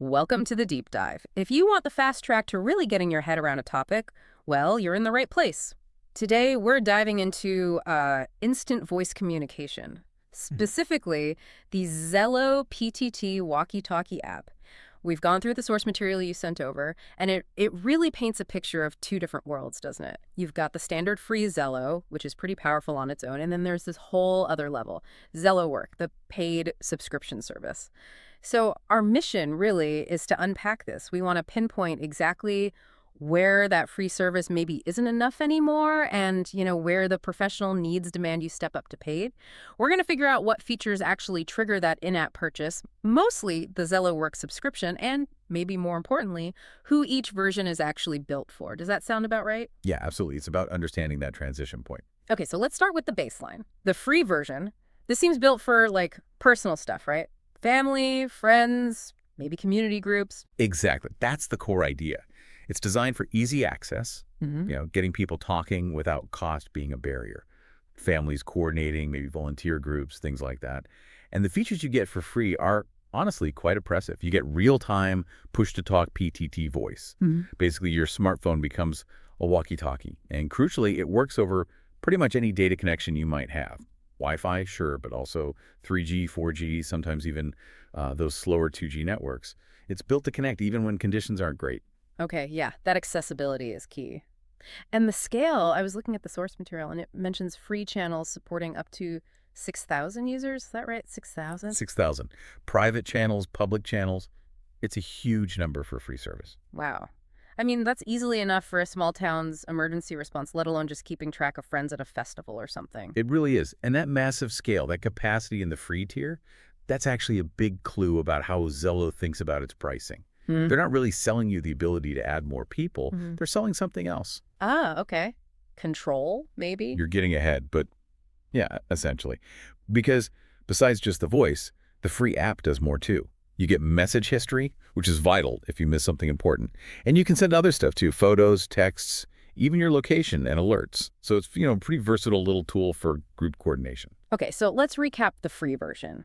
Welcome to the deep dive. If you want the fast track to really getting your head around a topic, well, you're in the right place. Today, we're diving into instant voice communication, Mhm. specifically the Zello PTT walkie-talkie app. We've gone through the source material you sent over, and it really paints a picture of two different worlds, doesn't it? You've got the standard free Zello, which is pretty powerful on its own, and then there's this whole other level, Zello Work, the paid subscription service. So our mission really is to unpack this. We want to pinpoint exactly where that free service maybe isn't enough anymore and, where the professional needs demand you step up to paid. We're going to figure out what features actually trigger that in-app purchase, mostly the Zello Work subscription, and maybe more importantly, who each version is actually built for. Does that sound about right? Yeah, absolutely. It's about understanding that transition point. Okay, so let's start with the baseline. The free version, this seems built for like personal stuff, right? Family, friends, maybe community groups. Exactly. That's the core idea. It's designed for easy access, Hmm. getting people talking without cost being a barrier. Families coordinating, maybe volunteer groups, things like that. And the features you get for free are honestly quite impressive. You get real-time push-to-talk PTT voice. Hmm. Basically, your smartphone becomes a walkie-talkie. And crucially, it works over pretty much any data connection you might have. Wi-Fi, sure, but also 3G, 4G, sometimes even those slower 2G networks. It's built to connect even when conditions aren't great. Okay, yeah, that accessibility is key. And the scale, I was looking at the source material and it mentions free channels supporting up to 6,000 users. Is that right? 6,000? 6,000. Private channels, public channels, it's a huge number for free service. Wow. I mean, that's easily enough for a small town's emergency response, let alone just keeping track of friends at a festival or something. It really is. And that massive scale, that capacity in the free tier, that's actually a big clue about how Zello thinks about its pricing. Hmm. They're not really selling you the ability to add more people. Hmm. They're selling something else. Ah, okay. Control, maybe? You're getting ahead, but yeah, essentially. Because besides just the voice, the free app does more too. You get message history, which is vital if you miss something important. And you can send other stuff too, photos, texts, even your location and alerts. So it's, a pretty versatile little tool for group coordination. Okay, so let's recap the free version.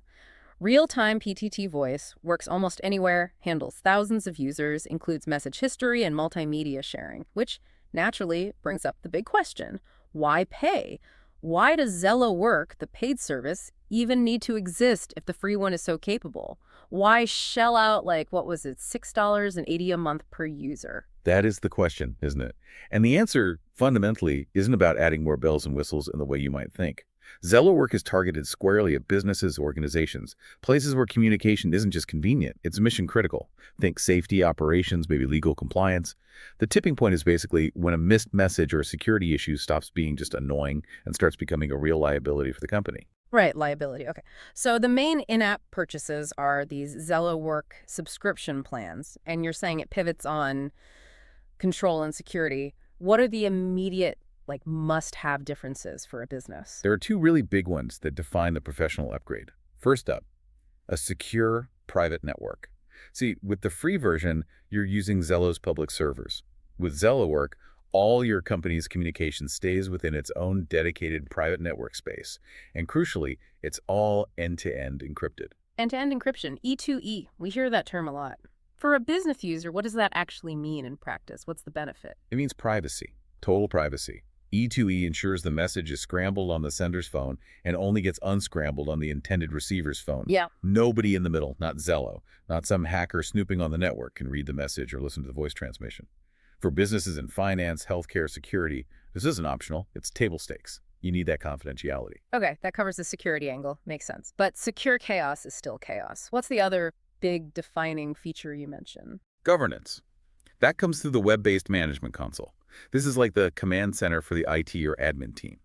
Real-time PTT voice works almost anywhere, handles thousands of users, includes message history and multimedia sharing, which naturally brings up the big question. Why pay? Why does Zello Work, the paid service, even need to exist if the free one is so capable? Why shell out like, what was it, $6.80 a month per user? That is the question, isn't it? And the answer, fundamentally, isn't about adding more bells and whistles in the way you might think. Zello Work is targeted squarely at businesses, organizations, places where communication isn't just convenient, it's mission critical. Think safety, operations, maybe legal compliance. The tipping point is basically when a missed message or a security issue stops being just annoying and starts becoming a real liability for the company. Right, liability. Okay. So the main in-app purchases are these Zello Work subscription plans, and you're saying it pivots on control and security. What are the immediate, like, must-have differences for a business? There are two really big ones that define the professional upgrade. First up, a secure private network. See, with the free version, you're using Zello's public servers. With Zello Work, all your company's communication stays within its own dedicated private network space. And crucially, it's all end-to-end encrypted. End-to-end encryption, E2E. We hear that term a lot. For a business user, what does that actually mean in practice? What's the benefit? It means privacy, total privacy. E2E ensures the message is scrambled on the sender's phone and only gets unscrambled on the intended receiver's phone. Yeah. Nobody in the middle, not Zello, not some hacker snooping on the network, can read the message or listen to the voice transmission. For businesses in finance, healthcare, security, this isn't optional. It's table stakes. You need that confidentiality. Okay, that covers the security angle. Makes sense. But secure chaos is still chaos. What's the other big defining feature you mentioned? Governance. That comes through the web-based management console. This is like the command center for the IT or admin team.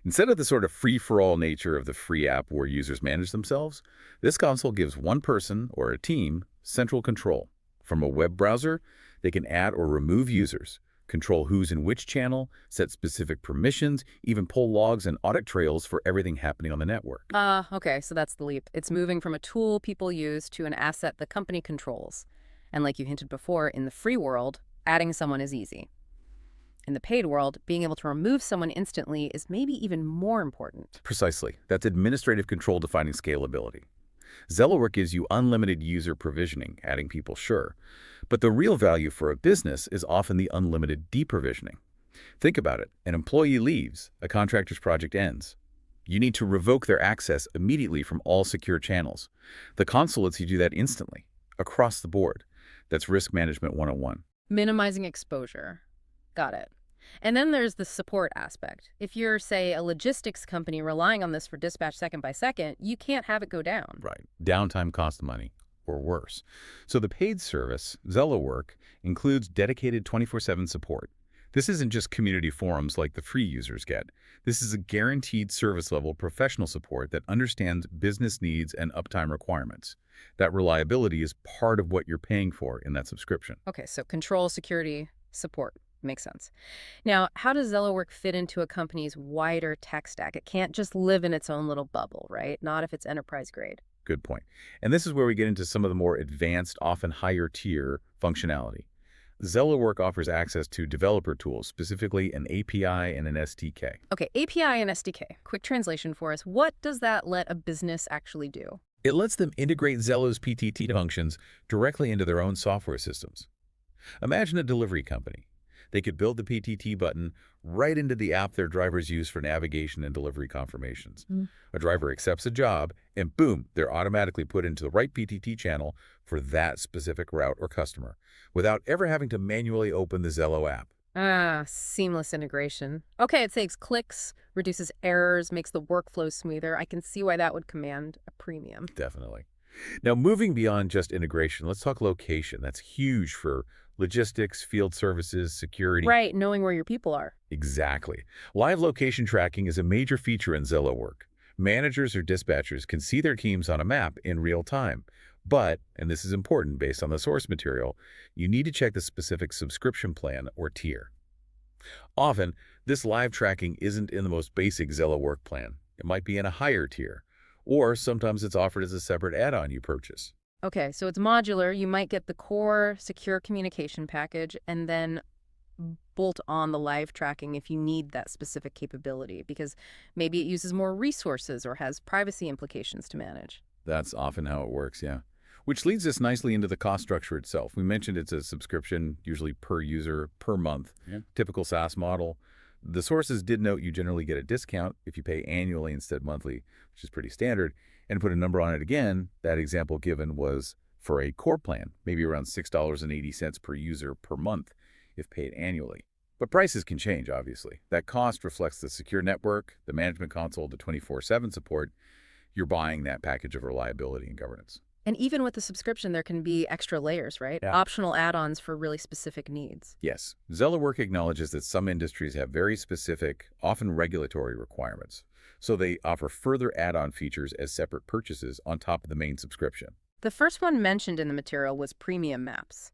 Instead of the sort of free-for-all nature of the free app where users manage themselves, this console gives one person or a team central control. From a web browser, they can add or remove users, control who's in which channel, set specific permissions, even pull logs and audit trails for everything happening on the network. Okay, so that's the leap. It's moving from a tool people use to an asset the company controls. And like you hinted before, in the free world, adding someone is easy. In the paid world, being able to remove someone instantly is maybe even more important. Precisely. That's administrative control defining scalability. Zello gives you unlimited user provisioning, adding people, sure. But the real value for a business is often the unlimited deprovisioning. Think about it. An employee leaves, a contractor's project ends. You need to revoke their access immediately from all secure channels. The console lets you do that instantly, across the board. That's risk management 101. Minimizing exposure. Got it. And then there's the support aspect. If you're, say, a logistics company relying on this for dispatch second by second, you can't have it go down. Right. Downtime costs money, or worse. So the paid service, Zello Work, includes dedicated 24/7 support. This isn't just community forums like the free users get. This is a guaranteed service-level professional support that understands business needs and uptime requirements. That reliability is part of what you're paying for in that subscription. Okay, so control, security, support. Makes sense. Now, how does Zello Work fit into a company's wider tech stack? It can't just live in its own little bubble, right? Not if it's enterprise grade. Good point. And this is where we get into some of the more advanced, often higher-tier functionality. Zello Work offers access to developer tools, specifically an API and an SDK. Okay, API and SDK. Quick translation for us. What does that let a business actually do? It lets them integrate Zello's PTT functions directly into their own software systems. Imagine a delivery company. They could build the PTT button right into the app their drivers use for navigation and delivery confirmations. A driver accepts a job, and boom, they're automatically put into the right PTT channel for that specific route or customer, without ever having to manually open the Zello app. Ah, seamless integration. Okay, it saves clicks, reduces errors, makes the workflow smoother. I can see why that would command a premium. Definitely. Now, moving beyond just integration, let's talk location. That's huge for logistics, field services, security. Right, knowing where your people are. Exactly. Live location tracking is a major feature in Zello Work. Managers or dispatchers can see their teams on a map in real time. But, and this is important based on the source material, you need to check the specific subscription plan or tier. Often, this live tracking isn't in the most basic Zello Work plan. It might be in a higher tier, or sometimes it's offered as a separate add-on you purchase. Okay, so it's modular. You might get the core secure communication package and then bolt on the live tracking if you need that specific capability, because maybe it uses more resources or has privacy implications to manage. That's often how it works, yeah. Which leads us nicely into the cost structure itself. We mentioned it's a subscription, usually per user, per month. Yeah. Typical SaaS model. The sources did note you generally get a discount if you pay annually instead monthly, which is pretty standard. And to put a number on it again, that example given was for a core plan, maybe around $6.80 per user per month if paid annually. But prices can change, obviously. That cost reflects the secure network, the management console, the 24/7 support. You're buying that package of reliability and governance. And even with the subscription, there can be extra layers, right? Yeah. Optional add-ons for really specific needs. Yes, Zello Work acknowledges that some industries have very specific, often regulatory requirements. So they offer further add-on features as separate purchases on top of the main subscription. The first one mentioned in the material was premium maps.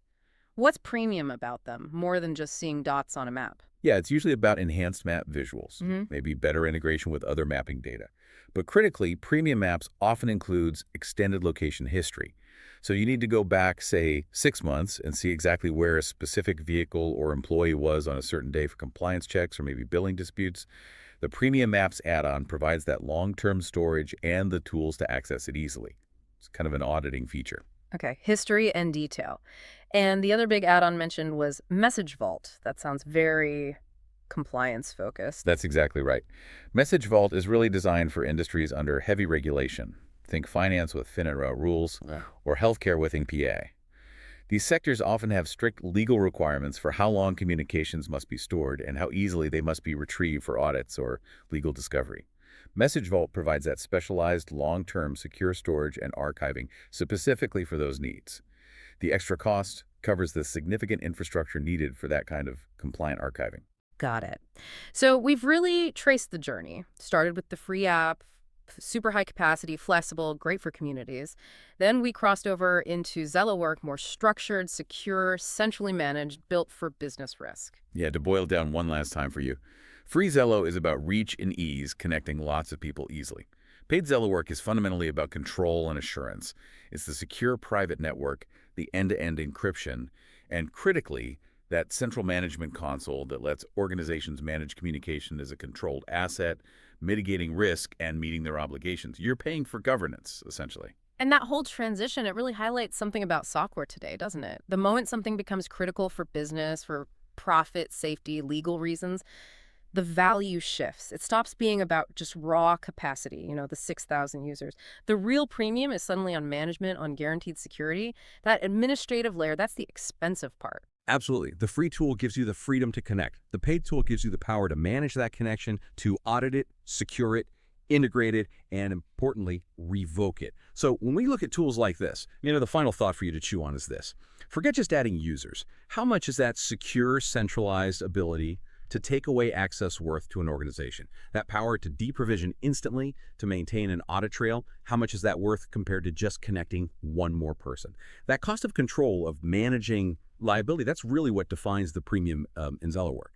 What's premium about them, more than just seeing dots on a map? Yeah, it's usually about enhanced map visuals, maybe better integration with other mapping data. But critically, premium maps often includes extended location history. So you need to go back, say, 6 months and see exactly where a specific vehicle or employee was on a certain day for compliance checks or maybe billing disputes. The Premium Maps add-on provides that long-term storage and the tools to access it easily. It's kind of an auditing feature. Okay, history and detail. And the other big add-on mentioned was Message Vault. That sounds very compliance-focused. That's exactly right. Message Vault is really designed for industries under heavy regulation. Think finance with FINRA rules, or healthcare with EPA. These sectors often have strict legal requirements for how long communications must be stored and how easily they must be retrieved for audits or legal discovery. Message Vault provides that specialized, long-term secure storage and archiving specifically for those needs. The extra cost covers the significant infrastructure needed for that kind of compliant archiving. Got it. So we've really traced the journey. Started with the free app, super high capacity, flexible, great for communities. Then we crossed over into Zello Work, more structured, secure, centrally managed, built for business risk. Yeah, to boil down one last time for you. Free Zello is about reach and ease, connecting lots of people easily. Paid Zello Work is fundamentally about control and assurance. It's the secure private network, the end-to-end encryption, and critically, that central management console that lets organizations manage communication as a controlled asset, mitigating risk, and meeting their obligations. You're paying for governance, essentially. And that whole transition, it really highlights something about software today, doesn't it? The moment something becomes critical for business, for profit, safety, legal reasons, the value shifts. It stops being about just raw capacity, the 6,000 users. The real premium is suddenly on management, on guaranteed security. That administrative layer, that's the expensive part. Absolutely. The free tool gives you the freedom to connect. The paid tool gives you the power to manage that connection, to audit it, secure it, integrate it, and importantly, revoke it. So when we look at tools like this, the final thought for you to chew on is this. Forget just adding users. How much is that secure, centralized ability to take away access worth to an organization? That power to deprovision instantly, to maintain an audit trail, how much is that worth compared to just connecting one more person? That cost of control of managing liability, that's really what defines the premium in Zello work.